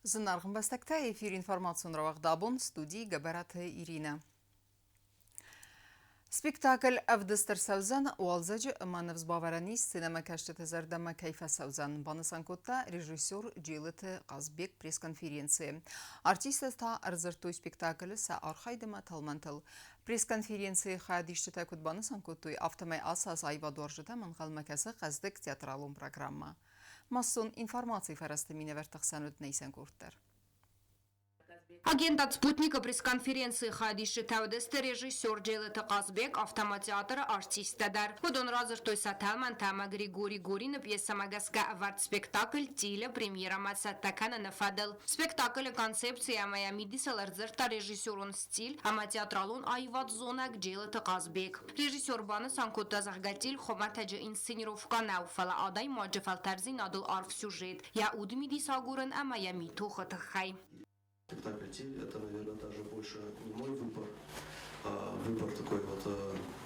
Зынарғын бастакта эфир информацион равахдабун студии Габараты Ирина. Спектакль «Авдыстыр Саузан» уалзаджи маневз баваранис синема каштет зардама кайфа Саузан. Банасанкотта режиссер Джилыты Казбек пресс-конференции. Артиста та арзыртой спектакль са архайдыма талмантыл. Пресс-конференции хадиштета куд банасанкоттуй автомай асас айвадоржыта манғалмакасы қаздык театралун программа. Массон информации фарастамине вертахсанут нейсен курттар. Агент от спутника пресс-конференции Хадиши Таудесте режиссер Джилыты Казбек автоматеатра артистадар. Кудон разыр той саталман тама Григорий Горин пьеса магаска авард спектакль тиля премьера мацаттакана нафадал. Спектакль концепция моя мидисал арзырта режиссерун стиль, ама театралун айват зона Джилыты Казбек. Режиссер баны санкотта захгатил хоматаджи инсценировка науфала адай маджифал тарзин адыл арф сюжет. Я удмидиса гурен ама я митуха тахай. Спектакль «Тель» — это, наверное, даже больше не мой выбор, а выбор такой вот,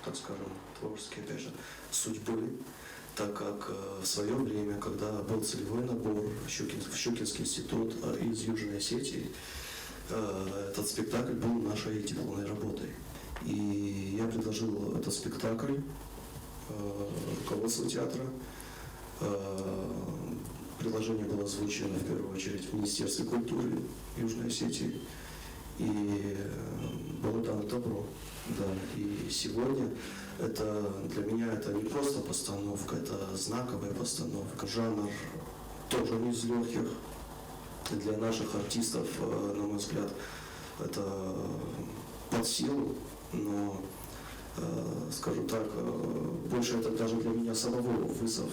так скажем, творческий, опять же, судьбы, так как в свое время, когда был целевой набор в Щукинский институт из Южной Осетии, этот спектакль был нашей дипломной работой. И я предложил этот спектакль руководству театра. Предложение было озвучено в первую очередь в Министерстве культуры Южной Осетии, и было дано добро. Да. И сегодня это для меня это не просто постановка, это знаковая постановка. Жанр тоже не из легких. Для наших артистов, на мой взгляд, это под силу, но, скажу так, больше это даже для меня самого вызов.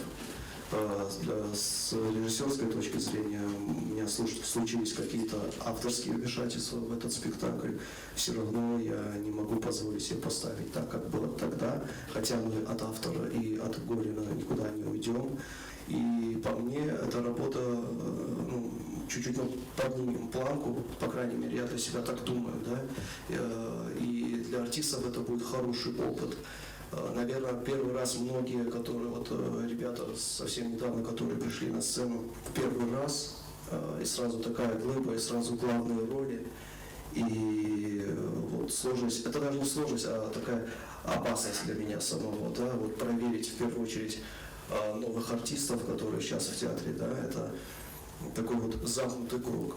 С режиссерской точки зрения у меня случились какие-то авторские вмешательства в этот спектакль. Все равно я не могу позволить себе поставить так, как было тогда, хотя мы от автора и от Горина никуда не уйдем. И по мне эта работа чуть-чуть поднимем планку, по крайней мере, я для себя так думаю, да? И для артистов это будет хороший опыт. Наверное, первый раз многие, которые ребята совсем недавно, которые пришли на сцену в первый раз, и сразу такая глыба, и сразу главные роли, и вот сложность, это даже не сложность, а такая опасность для меня самого, да, вот проверить в первую очередь новых артистов, которые сейчас в театре, да, это такой вот замкнутый круг.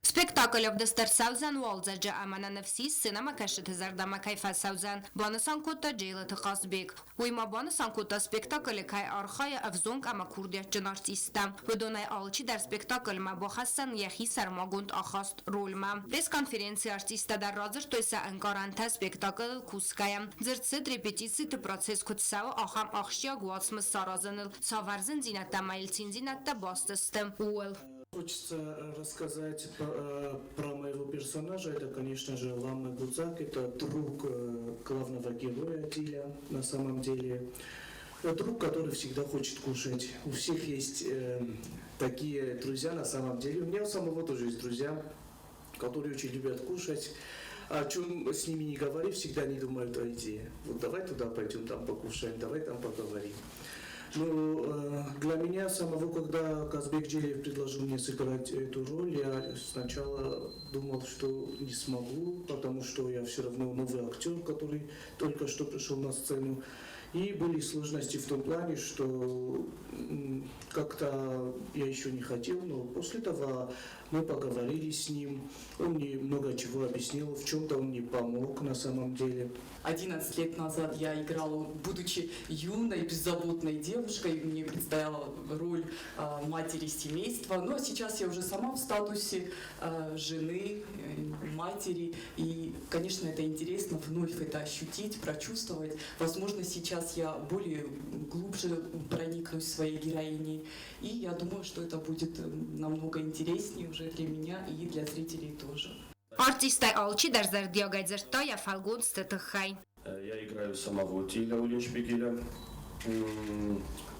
Спектакль «Авдыстыр Саузан» уалзаджи амана нафсис синема кашет зардама кайфа Саузан. Банасанкотта Джилыты Казбек. Уйма банасанкотта спектакль кай архая авзонг ама курдиячын артиста. Выдонай алчи дар спектакль ма бохасан яхи сармагунд ахаст рольма. Пресс-конференция артиста дар разыр тойса анкаранта спектакль куская. Зырцит репетицит процесс кутсава ахам ахшия гуацмыз саразаныл. Саварзын зинатта майлтин зинатта бастыстым. Уэл. Хочется рассказать про моего персонажа. Это, конечно же, Ламна Гудзак. Это друг главного героя Тиля на самом деле. Это друг, который всегда хочет кушать. У всех есть такие друзья на самом деле. У меня у самого тоже есть друзья, которые очень любят кушать. О чем с ними не говори, всегда не думают о еде. Вот давай туда пойдем, там покушаем, давай там поговорим. Ну, для меня самого, когда Казбек Джилиев предложил мне сыграть эту роль, я сначала думал, что не смогу, потому что я все равно новый актер, который только что пришел на сцену. И были сложности в том плане, что как-то я еще не хотел, но после того мы поговорили с ним, он мне много чего объяснил, в чем-то он мне помог на самом деле. 11 лет назад я играла, будучи юной, беззаботной девушкой, мне предстояла роль матери семейства, но сейчас я уже сама в статусе жены, матери, и, конечно, это интересно вновь это ощутить, прочувствовать. Возможно, сейчас я более глубже проникнусь своей героиней, и я думаю, что это будет намного интереснее уже для меня и для зрителей тоже. Артистай алчи дар зардиагайзерта фалгон статахай. Я играю самого Тиля Улиншпигеля.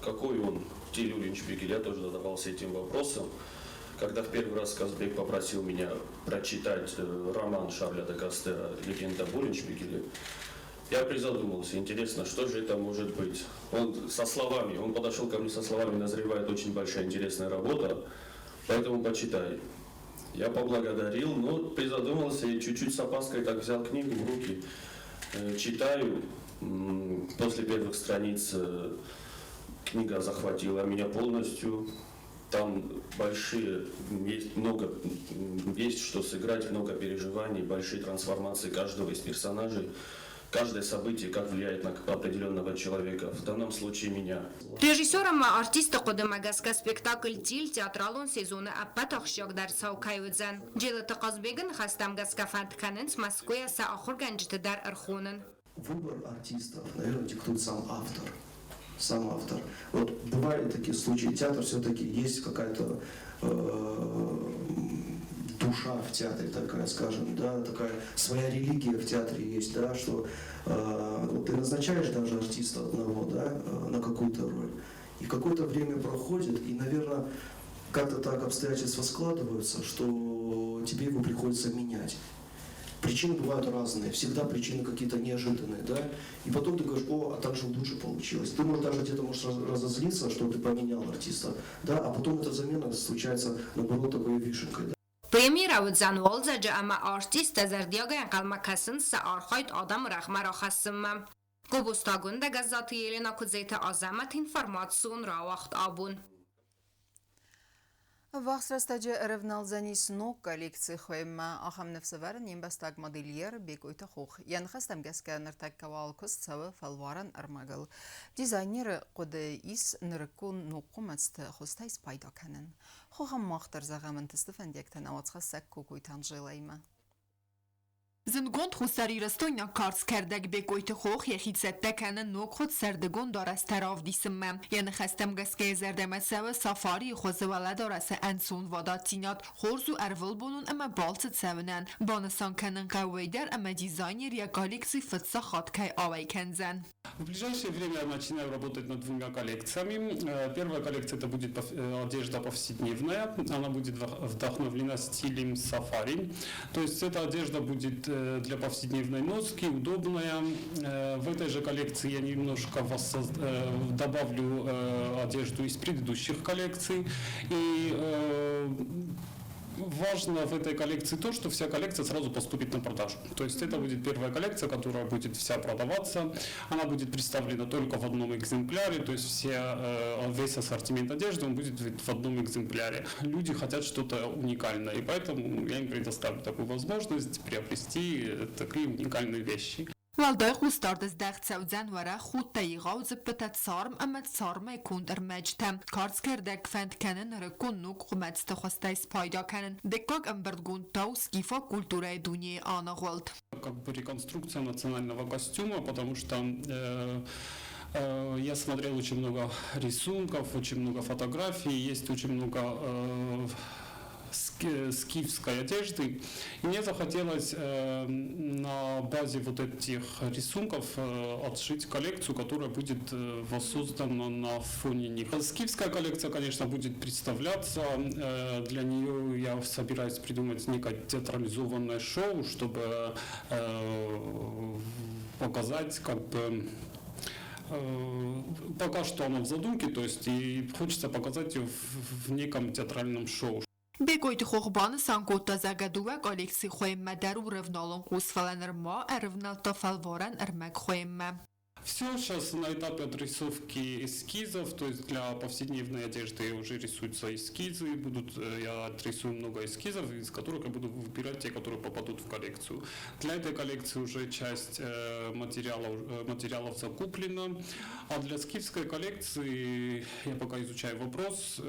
Какой он, Тиль Улиншпигель, я тоже задавался этим вопросом. Когда в первый раз Казбек попросил меня прочитать роман Шарля де Гастера «Легенда об Улиншпигеле», я призадумался, интересно, что же это может быть. Он подошел ко мне со словами: назревает очень большая интересная работа, поэтому почитай. Я поблагодарил, но призадумался и чуть-чуть с опаской так взял книгу в руки. Читаю. После первых страниц книга захватила меня полностью. Там есть что сыграть, много переживаний, большие трансформации каждого из персонажей. Каждое событие как влияет на определенного человека, в данном случае меня. Ռեժիսորը արտիստը կոդմագասկա սպեկտակլ դիլ թատրալոն սեզոնը ապատ ախշակ դար սաուկայուձան ջելը տყազբեգն խաստամ գասկա ֆանտկանենց Москве са ахор ганջты дар архонын. Выбор артистов, наверное, диктует сам автор. Сам автор. Вот бывают такие случаи, театр все-таки есть какая-то душа в театре такая, скажем, да, такая своя религия в театре есть, да, что вот ты назначаешь даже артиста одного, да, на какую-то роль, и какое-то время проходит, и, наверное, как-то так обстоятельства складываются, что тебе его приходится менять. Причины бывают разные, всегда причины какие-то неожиданные, да, и потом ты говоришь, а так же лучше получилось. Ты можешь даже где-то разозлиться, что ты поменял артиста, да, а потом эта замена случается, наоборот, такой вишенкой, да. Պրեմիրա ուձան ուոլձաջը ամա արտիստը զարդիագա յանկալմակասն սա արխայտ ադամ ռախմար ախասմը։ Գոբոստագունդը գազատի Елена Кудзейта ազամատ ինформацион ռավախտ աբուն։ Վաղսրաստաջը ռևնալզանի սնոկ կոլեկցի խոյմը ախամ նվսվարն իմբաստակ մոդելիեր բեկույթը խող։ Յանխաստամ գասկա նրտակ կավալքոս ծավը ֆալվարան արմագլ։ Դիզայները կոդը իս նրկուն նոկումացտ խոստայս պայդականն։ Խողամ մաղթր զաղամն տստվեն դեկտեն ավացխասակ կուկույթան ժելայմը։ Զնգոնդ խուսարի ռստոյնա կարց կերդակ բեկոյթը խող եխիցետտեքանը նոքոտ սերդգոն դարաստարավ դիսմը։ Յանը խաստեմ գսկեի զերդեմասավը սաֆարի խոզվալա դարասը անցուն վադացինատ խորզու արվլբոնուն əmə balçı ծəvnən։ Բանասանքանն qavveyder əmə dizayner ya коллекции фытса хаткай авайкензен. В ближайшее время я начинаю работать над двумя коллекциями. Первая коллекция это будет одежда повседневная. Она будет вдохновлена стилем сафари. То есть эта одежда будет для повседневной носки, удобная. В этой же коллекции я немножко добавлю одежду из предыдущих коллекций. И важно в этой коллекции то, что вся коллекция сразу поступит на продажу. То есть это будет первая коллекция, которая будет вся продаваться. Она будет представлена только в одном экземпляре, то есть весь ассортимент одежды он будет в одном экземпляре. Люди хотят что-то уникальное, и поэтому я им предоставлю такую возможность приобрести такие уникальные вещи. Валдай хустардыз дағцауdzan вара худ тайғау зіппітат сарм әмәт сармай кундыр мәжтәм. Карц кердәк фәндкәнін рыкун нук құмәтсті хостайс пайдакәнін. Деккак әмбірдгун тау скифа культурай дуне анағылд. Как бы реконструкция национального костюма, потому что я смотрел очень много рисунков, очень много фотографий, есть очень много скифской одежды. И мне захотелось на базе вот этих рисунков отшить коллекцию, которая будет воссоздана на фоне них. Скифская коллекция, конечно, будет представляться. Для нее я собираюсь придумать некое театрализованное шоу, чтобы показать как бы пока что она в задумке, то есть и хочется показать ее в неком театральном шоу. Бекойт хохбаны санкотта загадува коллекции хоемма дару ревналон хусфаланер ма ревнал тафалворан эрмек хоемма. Все сейчас на этапе отрисовки эскизов, то есть для повседневной одежды уже рисуются эскизы, я отрисую много эскизов, из которых я буду выбирать те, которые попадут в коллекцию. Для этой коллекции уже часть материалов закуплена, а для скифской коллекции я пока изучаю вопрос,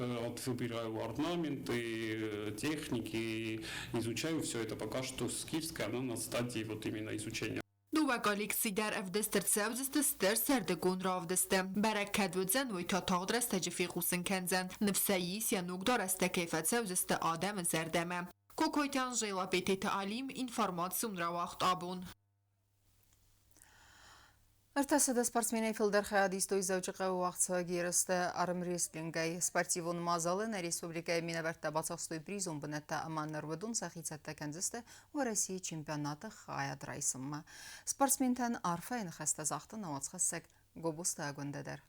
выбираю орнаменты, техники, изучаю все это пока что скифская, она на стадии вот именно изучения. Dua kolleksi der evdester tsevziste ster serdegون ravdeste. Bereket vudzen voj ta tagdreste jifiqusin kenzen. Nefsayis ya nugdar este keyfet tsevziste adem zerdeme. Kokoytan jela bete ta'alim informatsiyon ravaqt abun. ارتسد سپورتسمنای فیلدر خیادیستوی زوجقه و وقت گیرسته آرم ریسلینگای سپورتیون مازالن ریسپوبلیکای مینورت باتساقستوی پریزون بنتا امان نرودون سخیت تکنزسته و رسی چمپیونات خیاد رایسم. سپورتسمنتن عرفه این خسته زاخته نواتس خسک گوبوسته گنده در.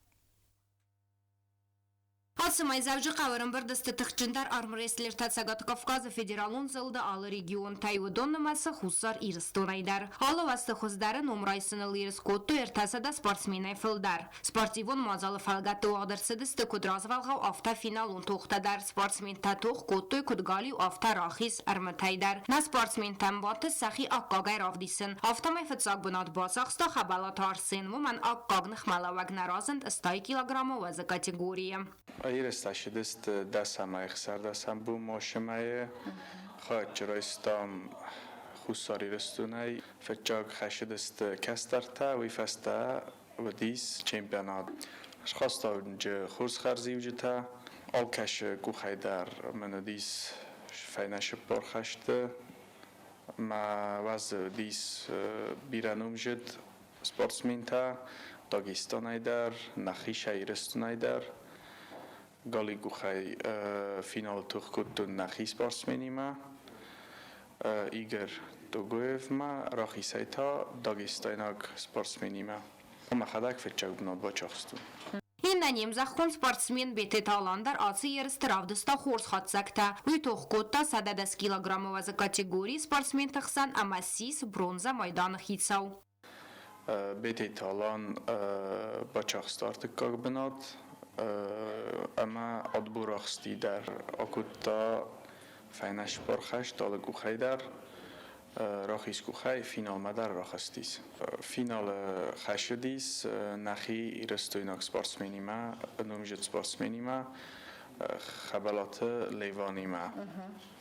Спортсмай завжди қавырын бір дысты тұқчындар армыреслер Тацагат Кавказа федералун зылды алы регион тайудон нымасы хусар ирыстон айдар. Алы васты хуздары номрайсыны лирис котту эртасада спортсменай фылдар. Спортивон мазалы фалгатты оғдырсыдысты кудразвалғау авта финалун тоқтадар. Спортсмен татуқ котту кудгали авта рахис арматайдар. На спортсмен тамбаты сахи аққағай равдисын. Автомай фыцак бунат басақста хабалат арсын вуман аққағнық малаваг наразынд 100 килограмма вазы категория. Այրեստաշի դեստ դասամայ խսարդասամ բու մոշմայը խաչրոստամ խուսարիրստունայ ֆեճակ խաշի դեստ կաստարտա վիֆաստա վդիս չեմպիոնատ աշխատանջ խուրս խարզիուջտա ալքաշ կուխայդար մնադիս ֆայնաշ պորխաշտը մա վազ դիս բիրանումջդ սպորտսմենտա Դագեստանայդար նախիշայրստունայդար Գալիգուխայ ֆինալ թուխկուտուն նախի սպորտսմենիմա Իգր Տոգոևմա ռախիսայթա Դագեստանակ սպորտսմենիմա Մախադակ ֆեճագնոտ բաչախստուն Հիննա նեմզախոն սպորտսмен բետե տալանդար ացի երստրավդստա խորս խատսակտա Ույթող կոտտա սադադաս կիլոգրամովազը կատեգորի սպորտսмен տխսան ամասիս բրոնզա մայդանը խիցավ Բետե տալան բաչախստարտը կագբնատ Ama adburaqsti dar akutta faynash porxash dalı quxaydar raxis quxay final madar raxastis final xashidis naxi irastoynak sportsmenima nomjet sportsmenima xabalatı levanima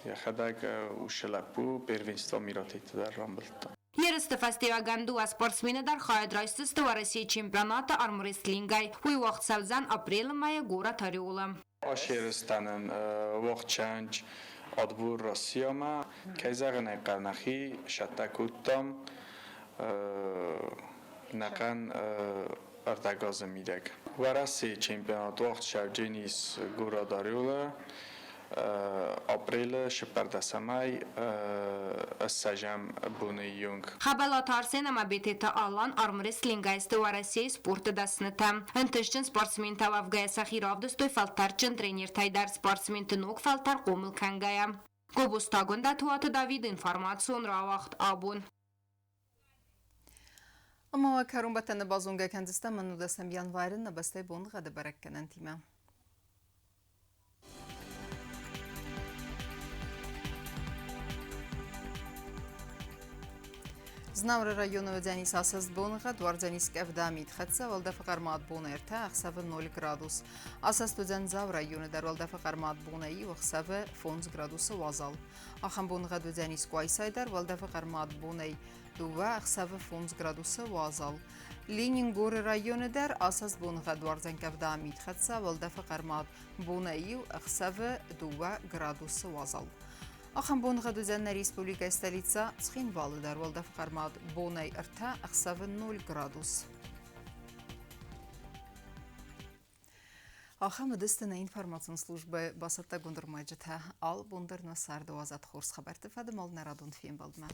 ya xadag ushalapu pervenstva miratet dar rambilta Երստը ֆեստիվագանդու սպորտսմենը դար խայդրայստը Ռոսիայի չեմպիոնատը արմրեսլինգայ հույ վաղցավզան ապրիլը մայը գորա թարիոլը Աշերստանն ողջանջ adbur Rusiyama kayzagın qarnaxi şatakuttam naqan ardagazı midek Varasi çempionat vaxt şavcenis gora dariola ապրիլը շպարդասամայ ասաժամ բունի յունգ Խաբալատ արսեն ամաբետետը ալան արմրեսլինգայստը Ռոսիայի սպորտը դասնտը Ընտշչն սպորտսմեն տավավ գայասախի րավդստոյ ֆալտարչն տրեներ թայդար սպորտսմեն տնոկ ֆալտար կոմլ կանգայա Գոբոստագոնդա թուատը Դավիդ ինֆորմացիոն ռավախտ աբուն Ama karun batana bazunga kendiste manu desem yanvarın nabastay bonu gada barakkenen time. Znavra rayonu Denis asas bonğa Dvardzanisk evdamit xatsa valda faqarmat bona erta axsava 0 gradus. Asas Dzenzav rayonu dar valda faqarmat bona i axsava 10 gradus vazal. Axam bonğa Dzenizk Aysaydar valda faqarmat bona duva axsava 10 gradus vazal. Leningor rayonu dar asas bonğa Dvardzank evdamit xatsa valda faqarmat bona i axsava 2 gradus vazal. Axam bonğa Dzenna Respublika stolitsa Tskhinvalı dar valda faqarmat bonay erta axsava 0 gradus. Axam distana informatsiyon slujba basata gondurmajta al bondar nasar 12 xors xabar tafadmal naradon film baldma.